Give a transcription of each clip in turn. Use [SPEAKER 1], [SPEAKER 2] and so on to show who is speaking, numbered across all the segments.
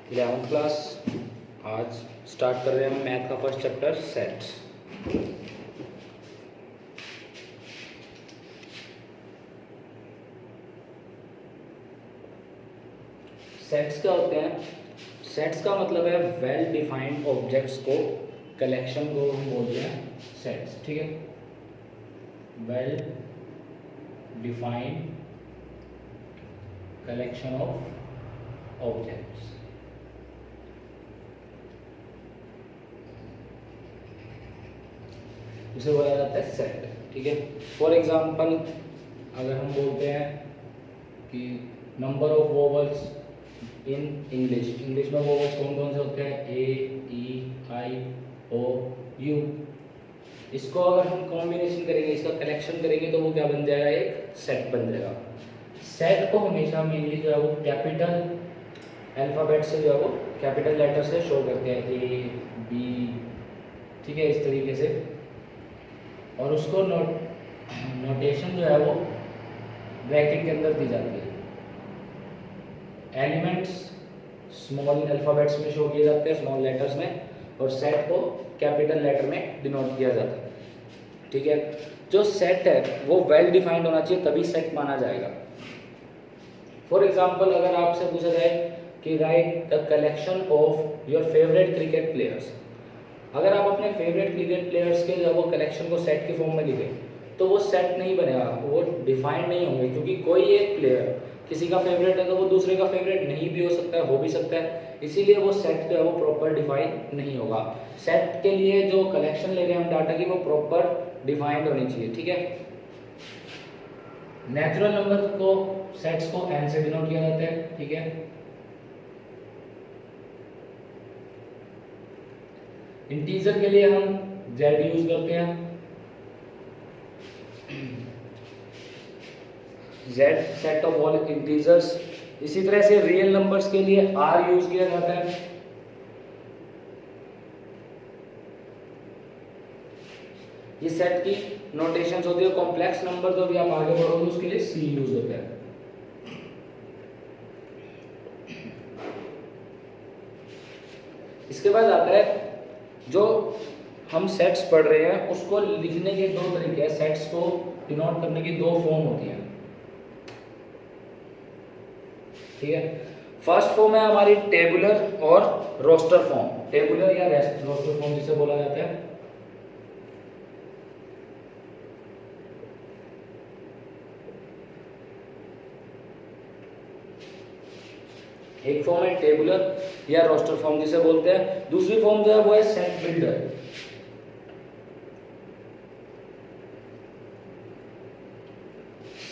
[SPEAKER 1] 11th class. आज start कर रहे हैं हम मैथ का फर्स्ट चैप्टर सेट्स। सेट्स क्या होते हैं? सेट्स का मतलब है वेल डिफाइंड ऑब्जेक्ट्स को, कलेक्शन को हम बोलते हैं सेट्स। ठीक है, well defined collection of objects. उसे बोला जाता है सेट। ठीक है, फॉर एग्जाम्पल अगर हम बोलते हैं कि number of vowels in English में वोवल्स कौन कौन से होते हैं? ए, ई, आई, ओ, यू। इसको अगर हम कॉम्बिनेशन करेंगे, इसका कलेक्शन करेंगे तो वो क्या बन जाएगा? एक सेट बन जाएगा। सेट को हमेशा मेनली जो है वो कैपिटल अल्फाबेट से जो है वो कैपिटल लेटर से शो करते हैं, ए, बी। ठीक है, इस तरीके से। और उसको नोटेशन जो है वो ब्रैकेट के अंदर दी जाती है। एलिमेंट्स स्मॉल अल्फाबेट्स में शो किए जाते हैं, स्मॉल लेटर्स में, और सेट को कैपिटल लेटर में डिनोट किया जाता है। ठीक है, जो सेट है वो वेल डिफाइंड होना चाहिए, तभी सेट माना जाएगा। फॉर एग्जाम्पल अगर आपसे पूछा जाए कि right the collection of your favourite cricket players, अगर आप अपने फेवरेट क्रिकेट प्लेयर्स के जब वो कलेक्शन को सेट के फॉर्म में लिखे तो वो सेट नहीं बनेगा, वो डिफाइंड नहीं होंगे, क्योंकि कोई एक प्लेयर किसी का फेवरेट है तो वो दूसरे का फेवरेट नहीं भी हो सकता है, हो भी सकता है, इसीलिए वो सेट जो है वो प्रॉपर डिफाइन नहीं होगा। सेट के लिए जो कलेक्शन ले रहे हैं हम डाटा की, वो प्रॉपर डिफाइंड होनी चाहिए। ठीक है, नेचुरल नंबर को सेट्स को n से डिनोट किया जाता है। ठीक है, इंटीजर के लिए हम z यूज करते हैं, z set of all integers. इसी तरह से रियल नंबर्स के लिए r यूज किया जाता है। ये सेट की नोटेशंस होती है। कॉम्प्लेक्स नंबर जो भी आप आगे बढ़ोगे उसके लिए c यूज होता है। इसके बाद आता है जो हम सेट्स पढ़ रहे हैं उसको लिखने के दो तरीके हैं, सेट्स को डिनोट करने की दो फॉर्म होती हैं। ठीक है, फर्स्ट फॉर्म है हमारी टेबुलर और रोस्टर फॉर्म। टेबुलर या रोस्टर फॉर्म जिसे बोला जाता है। एक फॉर्म है टेबुलर या रोस्टर फॉर्म जिसे बोलते हैं। दूसरी फॉर्म जो है वो है सेट बिल्डर।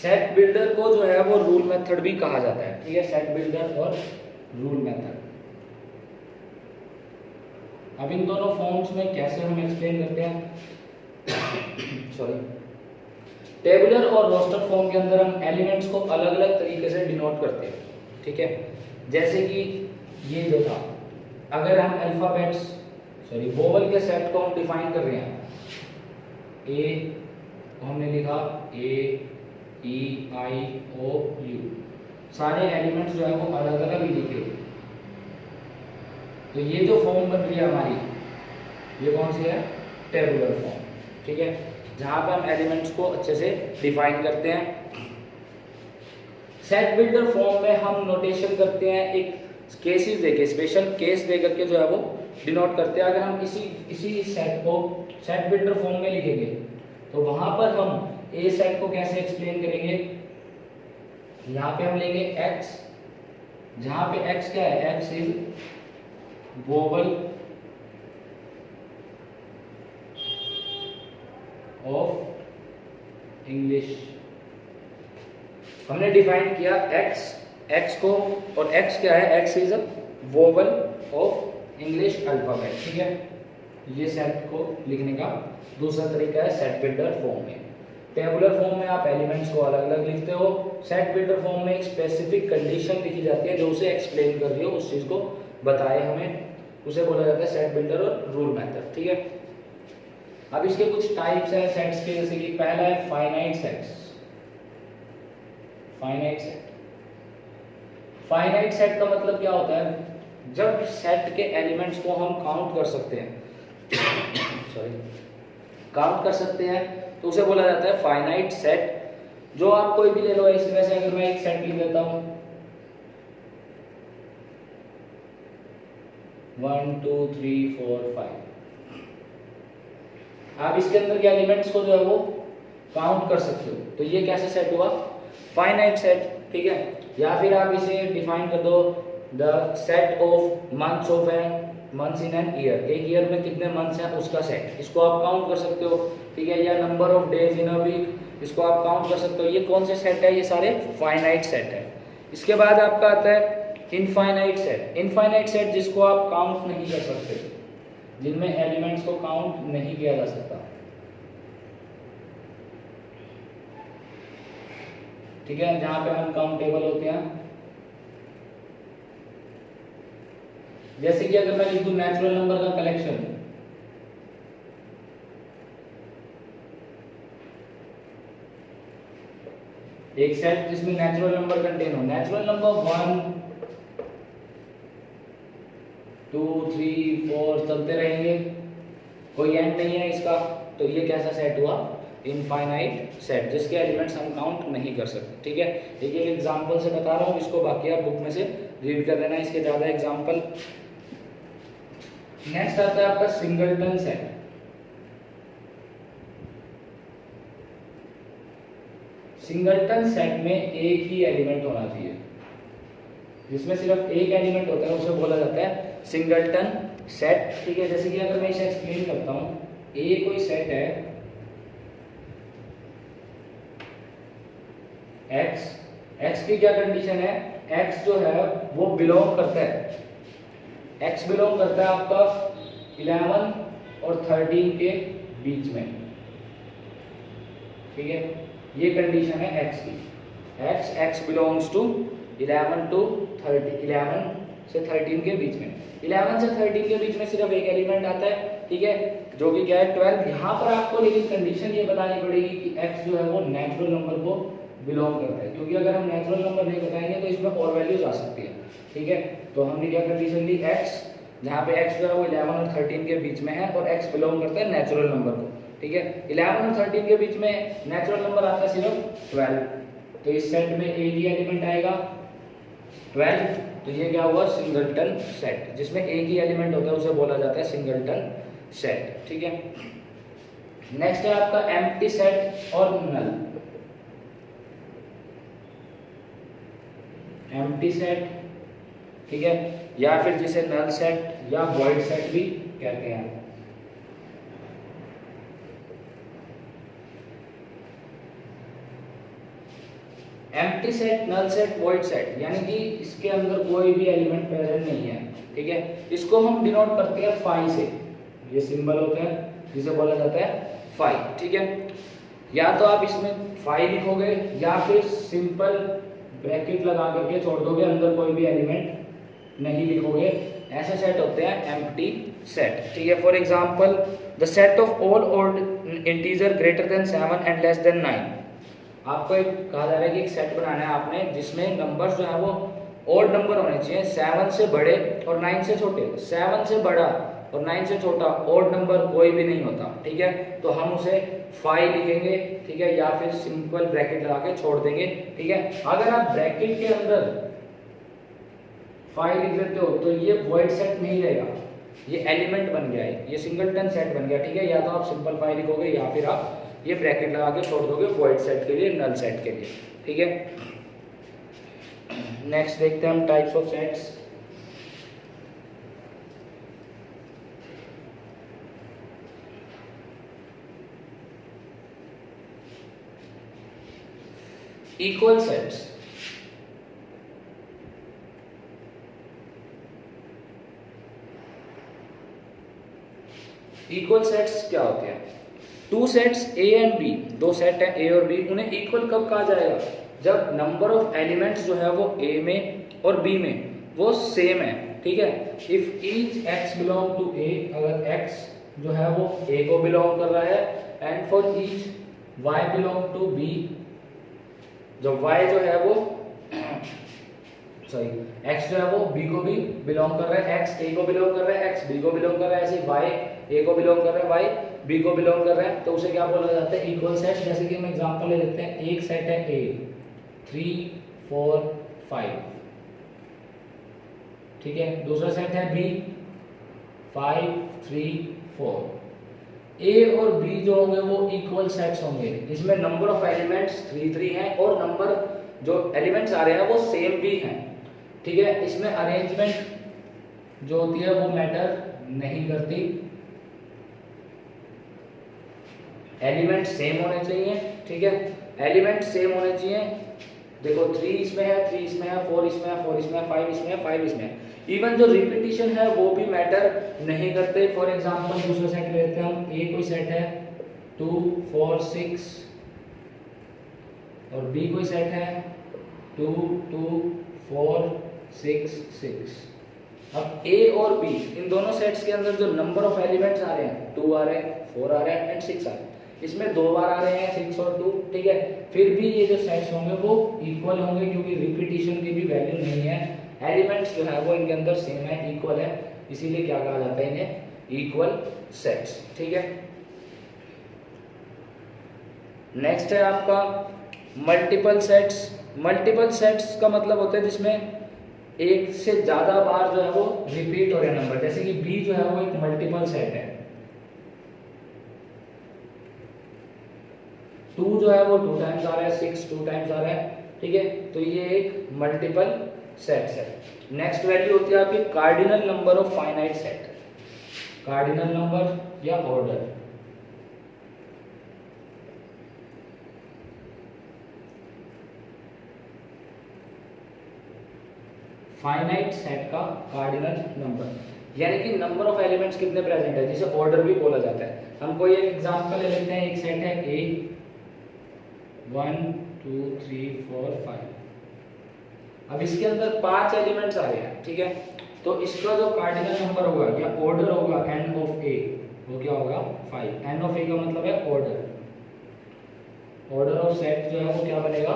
[SPEAKER 1] सेट बिल्डर को जो है वो रूल मेथड भी कहा जाता है। ठीक है, सेट बिल्डर और रूल मेथड। अब इन दोनों फॉर्म्स में कैसे हम एक्सप्लेन करते हैं सॉरी, टेबुलर और रोस्टर फॉर्म के अंदर हम एलिमेंट्स को अलग अलग तरीके से डिनोट करते हैं। ठीक है, जैसे कि ये जो था, अगर हम वोवल के सेट को हम डिफाइन कर रहे हैं, ए तो हमने लिखा ए, ई, आई, ओ, यू, सारे एलिमेंट्स जो है वो अलग अलग ही लिखे। तो ये जो फॉर्म बन रही है हमारी, ये कौन सी है? Tabular form. ठीक है, जहां पे हम एलिमेंट्स को अच्छे से डिफाइन करते हैं। सेट बिल्डर फॉर्म में हम नोटेशन करते हैं, एक केसेस देके, स्पेशल केस दे करके जो है वो डिनोट करते हैं। अगर हम इसी सेट को सेट बिल्डर फॉर्म में लिखेंगे तो वहां पर हम ए सेट को कैसे एक्सप्लेन करेंगे? यहाँ पे हम लेंगे x, जहां पे x क्या है? x is vowel of English. हमने डिफाइन किया x को, और x क्या है? x is a vowel of English alphabet. ठीक है, ये सेट को लिखने का दूसरा तरीका है सेट बिल्डर फॉर्म में। टेबुलर फॉर्म में आप एलिमेंट्स को अलग अलग लिखते हो, सेट बिल्डर फॉर्म में एक स्पेसिफिक कंडीशन लिखी जाती है जो उसे एक्सप्लेन कर रही हो, उस चीज को बताए हमें, उसे बोला जाता है सेट बिल्डर और रूल मेथड। ठीक है, अब इसके कुछ टाइप्स हैं सेट्स के, जैसे कि पहला है फाइनाइट सेट्स। फाइनाइट सेट का मतलब क्या होता है? जब सेट के एलिमेंट्स को हम काउंट कर सकते हैं सॉरी काउंट कर सकते हैं तो उसे बोला जाता है फाइनाइट सेट। जो आप कोई भी ले लो, इसमें से अगर मैं एक सेट लिख देता हूं 1 2 3 4 5, आप इसके अंदर के एलिमेंट्स को जो है वो काउंट कर सकते हो, तो ये कैसा सेट हुआ? Finite set. ठीक है, या फिर आप इसे डिफाइन कर दो the set of months of an months in an year, एक ईयर में कितने मंथ्स हैं उसका सेट, इसको आप काउंट कर सकते हो। ठीक है, या number of days in a week, इसको आप काउंट कर सकते हो। ये कौन से सेट है? ये सारे फाइनाइट सेट है। इसके बाद आपका आता है इनफाइनाइट सेट। इनफाइनाइट सेट जिसको आप काउंट नहीं कर सकते, जिनमें एलिमेंट्स को काउंट नहीं किया जा सकता। ठीक है, जहां पे अनकाउंटेबल होते हैं, जैसे कि अगर मैं लिख दूं नेचुरल नंबर का कलेक्शन, एक सेट जिसमें नेचुरल नंबर कंटेन हो, नेचुरल नंबर 1 2 3 4 चलते रहेंगे, कोई एंड नहीं है इसका, तो ये कैसा सेट हुआ? इनफाइनाइट सेट, जिसके एलिमेंट्स हम काउंट नहीं कर सकते। ठीक है, एक एग्जांपल से बता रहा हूँ इसको, बाकी आप बुक में से रीड कर लेना इसके ज्यादा एग्जांपल। नेक्स्ट आता है आपका सिंगलटन सेट। सिंगलटन सेट में एक ही एलिमेंट होना चाहिए, जिसमें सिर्फ एक एलिमेंट होता है उसे बोला जाता है सिंगलटन सेट। ठीक है, जैसे कि अगर मैं इसे एक्सप्लेन करता हूं, ए कोई सेट है एक्स, एक्स की क्या कंडीशन है? एक्स जो है वो बिलोंग करता है, एक्स बिलोंग करता है आपका 11 और 13 के बीच में। ठीक है, ये कंडीशन है एक्स की, एक्स बिलोंग्स टू 11 टू 30, 11 से 13 के बीच में। 11 से 13 के बीच में सिर्फ एक एलिमेंट आता है। ठीक है, जो कि क्या है 12। यहाँ पर आपको लेकिन कंडीशन ये बतानी पड़ेगी कि एक्स जो है वो नेचुरल नंबर को बिलोंग करता है, क्योंकि अगर हम नेचुरल नंबर नहीं बताएंगे तो इसमें और वैल्यूज आ सकती है। ठीक है, तो हमने क्या कंडीशन दी? एक्स, जहाँ पे एक्स जो है वो 11 और 13 के बीच में है और एक्स बिलोंग करता है नेचुरल नंबर को। ठीक है, 11 और 13 के बीच में नेचुरल नंबर आता है सिर्फ 12, तो इस सेट में एक ही एलिमेंट आएगा 12, तो ये क्या हुआ? Singleton set. जिसमें एक ही एलिमेंट होता है उसे बोला जाता है सिंगलटन सेट। ठीक है, नेक्स्ट है आपका एम्प्टी सेट और नल। एम्प्टी सेट, ठीक है, या फिर जिसे नल सेट या वॉइड सेट भी कहते हैं। Empty set, null set, void set, यानी कि इसके अंदर कोई भी एलिमेंट प्रेजेंट नहीं है। ठीक है, इसको हम डिनोट करते हैं फाई से, ये सिंबल होते हैं जिसे बोला जाता है फाई। ठीक है, या तो आप इसमें फाई लिखोगे या फिर सिंपल ब्रैकेट लगा करके छोड़ दोगे, अंदर कोई भी एलिमेंट नहीं लिखोगे। ऐसे सेट होते हैं एम्प्टी सेट। ठीक है, for example the set of all odd integer greater than 7 and less than 9। आपको एक कहा जा रहा है कि एक सेट बनाना है आपने, जिसमें नंबर्स जो है वो ऑड नंबर होने चाहिए, 7 से बड़े और 9 से छोटे। 7 से बड़ा और 9 से छोटा ऑड नंबर कोई भी नहीं होता। ठीक है, तो हम उसे 5 लिखेंगे। ठीक है, या फिर सिंपल ब्रैकेट लगा के छोड़ देंगे। ठीक है, अगर आप ब्रैकेट के अंदर 5 लिख देते हो तो ये वॉइड सेट नहीं रहेगा, ये एलिमेंट बन गया है, ये सिंगलटन सेट बन गया। ठीक है, या तो आप सिंपल 5 लिखोगे या फिर आप ये ब्रैकेट लगा के छोड़ दोगे वॉइड सेट के लिए, नल सेट के लिए। ठीक है, नेक्स्ट देखते हैं हम types of sets. Equal sets, equal sets क्या होते हैं? Two sets A and B, दो सेट है ए और बी, उन्हें इक्वल कब कहा जाएगा? जब नंबर ऑफ एलिमेंट्स जो है वो ए में और बी में वो सेम है। ठीक है, if each X belong to A, अगर एक्स जो है वो ए को बिलोंग कर रहा है, and for each y belong to B, जब y जो है वो सॉरी x जो है वो b को भी बिलोंग कर रहा है, x a को बिलोंग कर रहा है, x b को बिलोंग कर रहा है, ऐसे y a को बिलोंग कर रहा है, y b को बिलोंग कर रहा है, तो उसे क्या बोला जाता है? Equal set. जैसे कि हम एग्जांपल ले लेते हैं, एक सेट है a 3 4 5, ठीक है। दूसरा सेट है b 5 3 4। ए और बी जो होंगे वो इक्वल सेट्स होंगे। इसमें नंबर ऑफ एलिमेंट्स 3 3 हैं और नंबर जो एलिमेंट्स आ रहे हैं वो सेम भी हैं, ठीक है। इसमें अरेंजमेंट जो होती है वो मैटर नहीं करती, एलिमेंट सेम होने चाहिए, ठीक है। एलिमेंट सेम होने चाहिए। देखो 3 इसमें है, 3 इसमें है, 4 इसमें है, 4 इसमें है, 5 इसमें है, 5 इसमें है। इवन जो रिपीटिशन है वो भी मैटर नहीं करते। फॉर एग्जांपल दूसरा सेट लेते हैं हम, ए कोई सेट है 2 4 6 और बी कोई सेट है 2 2 4 6 6। अब ए और बी इन दोनों सेट्स के अंदर जो नंबर ऑफ एलिमेंट्स आ रहे हैं 2 आ रहे हैं, 4 आ रहे हैं एंड 6 आ रहे हैं। इसमें 2 बार आ रहे हैं 6 और 2, ठीक है। फिर भी ये जो सेट्स होंगे वो इक्वल होंगे क्योंकि रिपीटिशन की भी वैल्यू नहीं है। एलिमेंट्स जो है वो इनके अंदर सेम है, इक्वल है, इसीलिए क्या कहा जाता है इन्हें? इक्वल सेट्स, ठीक है। नेक्स्ट है आपका मल्टीपल सेट्स। मल्टीपल सेट्स का मतलब होता है जिसमें एक से ज्यादा बार जो है वो रिपीट हो रहे हैं नंबर। जैसे कि बी जो है वो एक मल्टीपल सेट है, 2 जो है वो 2 टाइम्स आ रहा है, 6 2 टाइम्स आ रहा है, ठीक है। तो ये एक मल्टीपल सेट्स है। नेक्स्ट वैल्यू होती है आपकी cardinal number of finite set. Cardinal number या ऑर्डर। फाइनाइट सेट का कार्डिनल नंबर यानी कि नंबर ऑफ एलिमेंट्स कितने प्रेजेंट है, जिसे ऑर्डर भी बोला जाता है। हम कोई एक एग्जांपल ले लेते हैं, एक सेट है ए 1 2 3 4 5। अब इसके अंदर 5 एलिमेंट्स आ रहे हैं, ठीक है। तो इसका जो कार्डिनल नंबर होगा या ऑर्डर होगा एन ऑफ ए, वो क्या होगा? 5। एन ऑफ ए का मतलब है ऑर्डर। ऑर्डर ऑफ सेट जो है वो क्या बनेगा?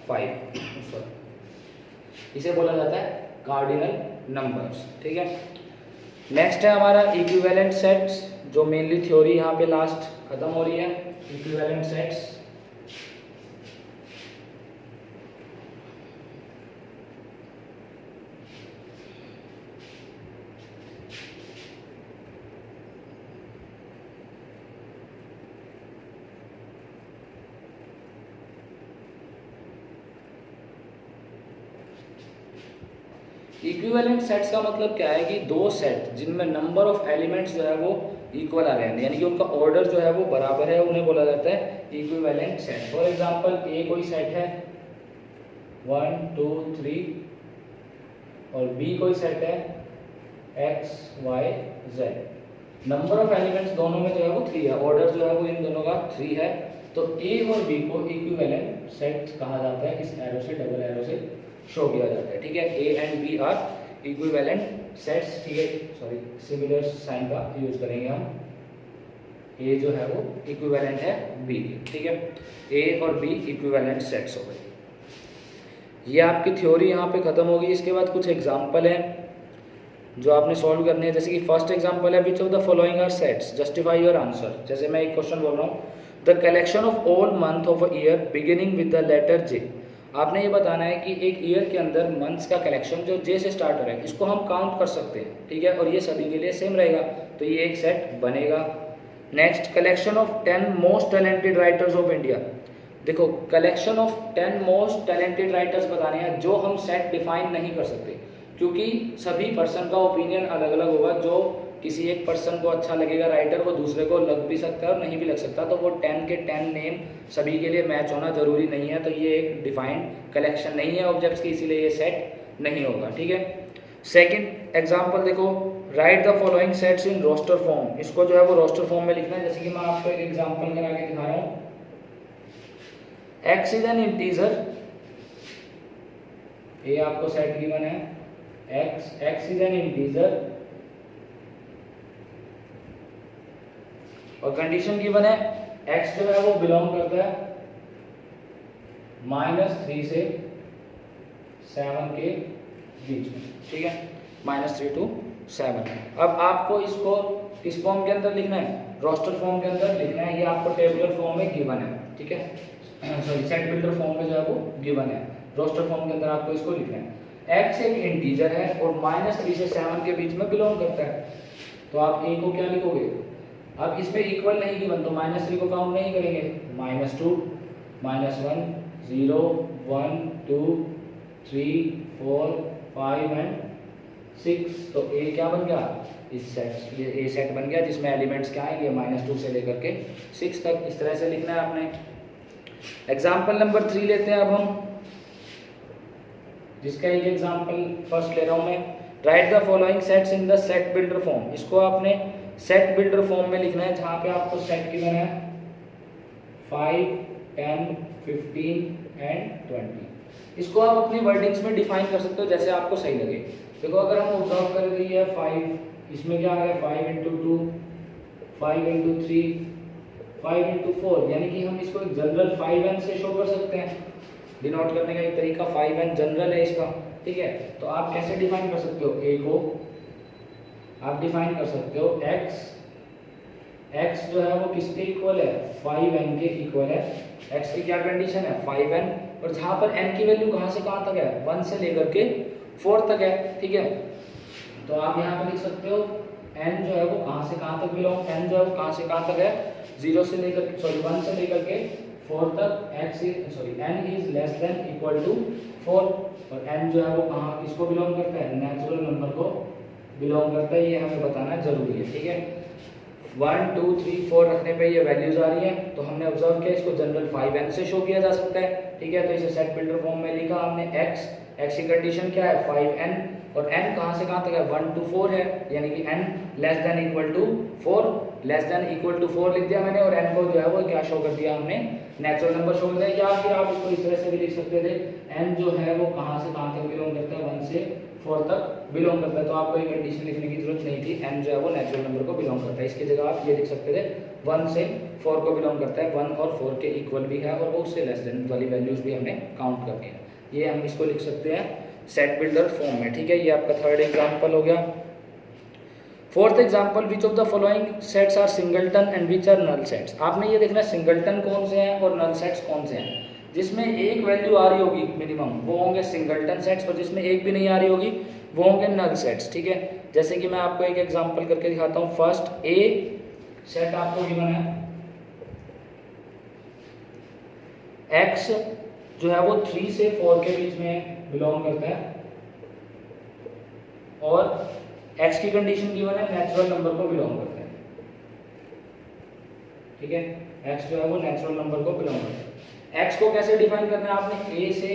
[SPEAKER 1] 5। इसे बोला जाता है कार्डिनल नंबर्स, ठीक है। नेक्स्ट है हमारा इक्विवेलेंट सेट्स, जो मेनली थ्योरी यहाँ पे लास्ट खत्म हो रही है। इक्विवेलेंट सेट्स इक्विवेलेंट सेट्स का मतलब क्या है कि दो सेट जिनमें नंबर ऑफ एलिमेंट्स जो है वो इक्वल आ रहे हैं, यानी कि उनका ऑर्डर जो है वो बराबर है, उन्हें बोला जाता है इक्विवेलेंट सेट। फॉर एग्जांपल ए कोई सेट है 1 2 3 और बी कोई सेट है x y z। Number of elements दोनों में जो है वो 3 है, ऑर्डर जो है वो इन दोनों का 3 है। तो ए और बी को इक्विवेलेंट सेट कहा जाता है, इस एरो से, डबल एरो से शो किया जाता है, ठीक है। A and B are equivalent sets, ठीक है। सॉरी, सिमिलर साइन का यूज करेंगे हम। ए जो है वो इक्विवेलेंट है बी, ठीक है। ए और बी इक्विवेलेंट सेट्स हो गए। ये आपकी थ्योरी यहाँ पे खत्म होगी। इसके बाद कुछ एग्जाम्पल हैं जो आपने सॉल्व करने हैं। जैसे कि फर्स्ट एग्जाम्पल है, which of the following are sets, justify your answer. जैसे मैं एक क्वेश्चन बोल रहा हूँ, the collection of all month of a year beginning with the letter J. आपने ये बताना है कि एक ईयर के अंदर मंथ्स का कलेक्शन जो जे से स्टार्ट हो रहा है, इसको हम काउंट कर सकते हैं, ठीक है। और ये सभी के लिए सेम रहेगा, तो ये एक सेट बनेगा। Next, collection of 10 most talented writers of India. देखो, collection of 10 most talented writers बताने हैं, जो हम सेट डिफाइन नहीं कर सकते क्योंकि सभी पर्सन का ओपिनियन अलग अलग होगा। जो किसी एक पर्सन को अच्छा लगेगा राइटर, वो दूसरे को लग भी सकता है और नहीं भी लग सकता। तो वो 10 के 10 नेम सभी के लिए मैच होना जरूरी नहीं है, तो ये एक डिफाइंड कलेक्शन नहीं है ऑब्जेक्ट्स की, इसीलिए ये सेट नहीं होगा, ठीक है। सेकंड एग्जांपल देखो, write the following sets in roster form. इसको जो है वो रोस्टर फॉर्म में लिखना है। जैसे कि मैं आपको एक एग्जांपल करा के दिखा रहा हूँ। एक्स इज एन इंटीजर, ये आपको सेट गिवन है। एक्स इज एन इंटीजर और कंडीशन गिवन है x जो है वो बिलोंग करता है -3 से 7 के बीच में, ठीक है, -3 to 7। अब आपको इसको किस फॉर्म के अंदर लिखना है, रोस्टर फॉर्म के अंदर लिखना है। ये आपको टेबुलर फॉर्म में गिवन है, ठीक है, सॉरी सेट बिल्डर फॉर्म में जो है वो गिवन है, रोस्टर फॉर्म के अंदर आपको इसको लिखना है। x एक इंटीजर है और -3 से 7 के बीच में बिलोंग करता है, तो आप a को क्या लिखोगे, अब इसमें इक्वल नहीं गिवन तो -3 को काउंट नहीं करेंगे, -2 -1 0 1 2 3 4 5 एंड 6। तो a क्या बन गया, इस सेट, ये a सेट बन गया जिसमें एलिमेंट्स क्या है, ये -2 से लेकर के 6 तक। इस तरह से लिखना है आपने। एग्जाम्पल नंबर 3 लेते हैं अब हम, जिसका एक एग्जाम्पल फर्स्ट ले रहा हूं मैं। Right the following sets in the set builder form. इसको आपने सेट बिल्डर फॉर्म में लिखना है, जहां पे आपको सेट गिवन है 5 10 15 एंड 20। इसको आप अपनी वर्डिंग्स में डिफाइन कर सकते हो जैसे आपको सही लगे। देखो अगर हम ऑब्जर्व कर रही है 5, इसमें क्या आ गया 5 × 2 5 × 3 5 × 4, यानी कि हम इसको एक जनरल 5n से शो कर सकते हैं। डिनोट करने का एक तरीका 5n जनरल है इसका, ठीक है। तो आप कैसे डिफाइन कर सकते हो, a को आप डिफाइन कर सकते हो x जो है वो किसके इक्वल है, 5n के इक्वल है। x की क्या कंडीशन है 5n, और जहां पर n की वैल्यू कहां से कहां तक है, 1 से लेकर के 4 तक है, ठीक है। तो आप यहाँ पर लिख सकते हो n जो है वो कहां से कहां तक बिलोंग, n जो है वो कहां से कहां तक है, 0 से लेकर सॉरी 1 से लेकर के 4 तक n is less than equal to 4, और n जो है वो कहां किसको बिलोंग करता है, नेचुरल नंबर को बिलोंग करता है। ये हमें बताना जरूरी है, ठीक है। 1 2 3 4 रखने पे ये वैल्यूज आ रही है, तो हमने ऑब्जर्व किया इसको जनरल 5n से शो किया जा सकता है, ठीक है। तो इसे सेट बिल्डर फॉर्म में लिखा हमने x की कंडीशन क्या है 5n, और n कहां से कहां तक है 1 to 4 है, यानी कि n less than equal to 4, less than equal to 4 लिख दिया मैंने, और n को जो है वो क्या शो कर दिया हमने, नेचुरल नंबर शो कर दिया। या फिर आप इसको इस तरह से भी लिख सकते थे, n जो है वो कहां से कहां तक बिलोंग करता है, 1 से 4 तक बिलोंग करता है। तो आपको ये कंडीशन लिखने की जरूरत नहीं थी, n जो है वो नेचुरल नंबर को बिलोंग करता है। इसकी जगह आप ये लिख सकते थे 1 से 4 को बिलोंग करता है, 1 और 4 के इक्वल भी है, और वो उससे लेस देन वाली वैल्यूज भी हमने काउंट कर दी है। ये हम इसको लिख सकते हैं सेट बिल्डर फॉर्म में, ठीक है। ये आपका थर्ड एग्जांपल हो गया। Fourth example, which of the following sets are singleton and which are null sets. आपने ये देखना सिंगलटन कौन से हैं और नल सेट्स कौन से हैं। जिसमें एक वैल्यू आ रही होगी मिनिमम वो होंगे सिंगलटन सेट्स, और जिसमें एक भी नहीं आ रही होगी वो होंगे नल सेट्स, ठीक है। जैसे कि मैं आपको एक एग्जांपल करके दिखाता हूँ। फर्स्ट ए सेट आपको गिवन है, x जो है वो 3 से 4 के बीच में बिलोंग करता है, और x की कंडीशन गिवन है नेचुरल नंबर को बिलोंग करता है, ठीक है। x जो है वो नेचुरल नंबर को बिलोंग करता है। x को कैसे डिफाइन करना है आपने, a से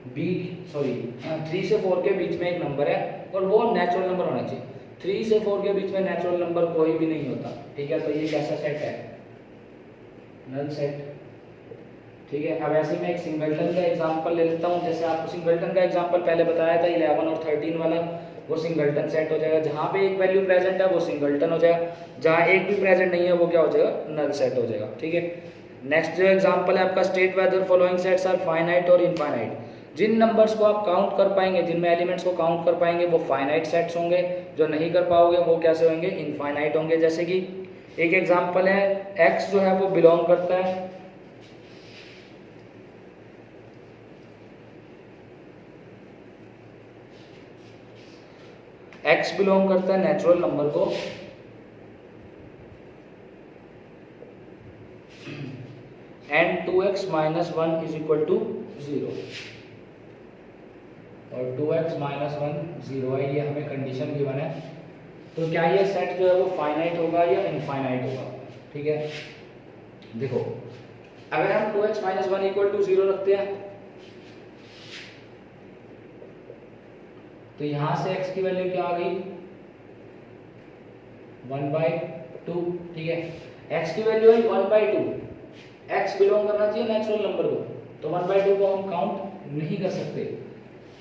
[SPEAKER 1] b 3 से 4 के बीच में एक नंबर है और वो नेचुरल नंबर होना चाहिए। 3 से 4 के बीच में नेचुरल नंबर कोई भी नहीं होता, ठीक है। तो ये कैसा सेट है, नल सेट, ठीक है। अब ऐसे मैं एक सिंगलटन का एग्जांपल ले लेता हूँ। जैसे आपको सिंगलटन का एग्जांपल पहले बताया था 11 और 13 वाला, वो सिंगलटन सेट हो जाएगा। जहाँ पे एक वैल्यू प्रेजेंट है वो सिंगलटन हो जाएगा, जहाँ एक भी प्रेजेंट नहीं है वो क्या हो जाएगा, नल सेट हो जाएगा, ठीक है। नेक्स्ट जो एग्जांपल है आपका, state whether following sets are finite और इनफाइनाइट। जिन नंबर्स को आप काउंट कर पाएंगे, जिनमें एलिमेंट्स को काउंट कर पाएंगे वो फाइनाइट सेट्स होंगे, जो नहीं कर पाओगे वो कैसे होंगे, इनफाइनाइट होंगे। जैसे कि एक एग्जांपल है, x जो है वो बिलोंग करता है x बिलोंग करता है नेचुरल नंबर को एंड 2x - 1 = 0, और 2x - 1 0 है, ये हमें कंडीशन गिवन है। तो क्या ये सेट जो है वो फाइनाइट होगा या इनफाइनाइट होगा, ठीक है। देखो अगर हम 2x - 1 = 0 रखते हैं तो यहां से x की वैल्यू क्या आ गई, 1/2, ठीक है। x की वैल्यू है 1/2, x बिलोंग करना चाहिए नेचुरल नंबर को, तो 1/2 को हम काउंट नहीं कर सकते,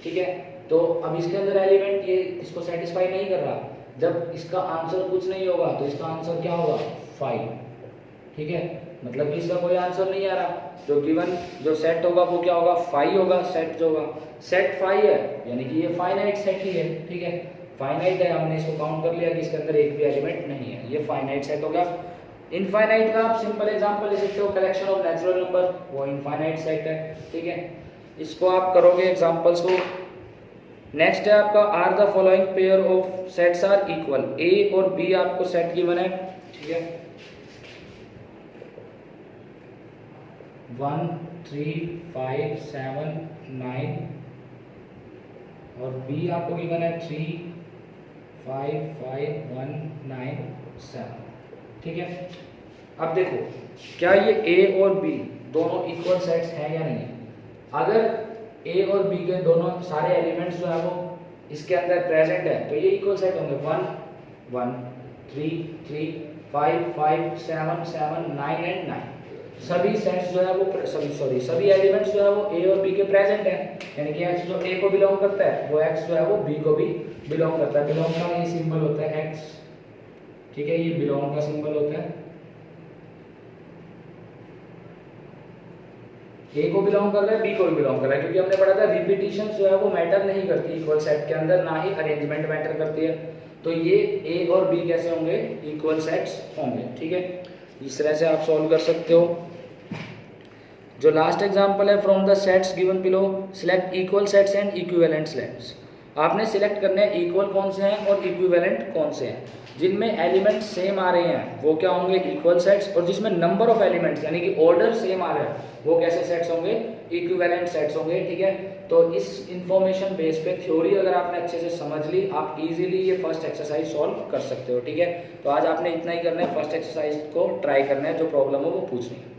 [SPEAKER 1] ठीक है। तो अब इसके अंदर एलिमेंट ये इसको सेटिस्फाई नहीं कर रहा। जब इसका आंसर कुछ नहीं होगा तो इसका आंसर क्या होगा 5, ठीक है। मतलब कि इसका कोई आंसर नहीं आ रहा। जो गिवन जो सेट होगा वो क्या होगा, फाई होगा। सेट जो होगा, सेट फाई है, यानी कि ये फाइनाइट सेट ही है। ठीक है, फाइनाइट है, हमने इसको काउंट कर लिया कि इसके अंदर एक भी एलिमेंट नहीं है, ये फाइनाइट सेट हो गया। इनफाइनाइट का आप सिंपल एग्जांपल ले सकते हो, कलेक्शन ऑफ नेचुरल नंबर, वो इनफाइनाइट सेट है। ठीक है, इसको आप करोगे एग्जांपल्स को। नेक्स्ट है आपका, are the following pair of sets are equal. A और बी आपको सेट गिवन है। ठीक है, 1 3 5 7 9 और बी आपको गिवन है 3 5 5 1 9 7। ठीक है, अब देखो क्या ये ए और बी दोनों इक्वल सेट्स हैं या नहीं। अगर ए और बी के दोनों सारे एलिमेंट्स जो है वो इसके अंदर प्रेजेंट है तो ये इक्वल सेट होंगे। 1 1 3 3 5 5 7 7 9 एंड 9। सभी सेट्स जो है वो सभी एलिमेंट्स जो है वो ए और बी के प्रेजेंट है, यानी कि एक्स जो ए को बिलोंग करता है वो एक्स जो है वो बी को भी बिलोंग करता है। बिलोंग का ये सिंबल होता है एक्स। ठीक है, ये बिलोंग का सिंबल होता है, ए को बिलोंग कर रहा है, बी को भी बिलोंग कर रहा है, क्योंकि हमने पढ़ा था रिपीटिशन जो है वो मैटर नहीं करती इक्वल सेट के अंदर, ना ही अरेंजमेंट मैटर करती है। तो ये ए और बी कैसे होंगे, इक्वल सेट्स होंगे। ठीक है, इस तरह से आप सॉल्व कर सकते हो। जो लास्ट एग्जांपल है, from the sets given below select equal sets and equivalent sets. आपने सिलेक्ट करने हैं इक्वल कौन से हैं और इक्विवेलेंट कौन से हैं। जिनमें एलिमेंट सेम आ रहे हैं वो क्या होंगे, इक्वल सेट्स, और जिसमें नंबर ऑफ एलिमेंट्स यानी कि ऑर्डर सेम आ रहा है वो कैसे सेट्स होंगे, इक्विवेलेंट सेट्स होंगे। ठीक है, तो इस इंफॉर्मेशन बेस पे थ्योरी अगर आपने अच्छे से समझ ली, आप इजीली ये फर्स्ट एक्सरसाइज सॉल्व कर सकते हो। ठीक है, तो आज आपने इतना ही करना है, फर्स्ट एक्सरसाइज को ट्राई करना है, जो प्रॉब्लम हो वो पूछनी है।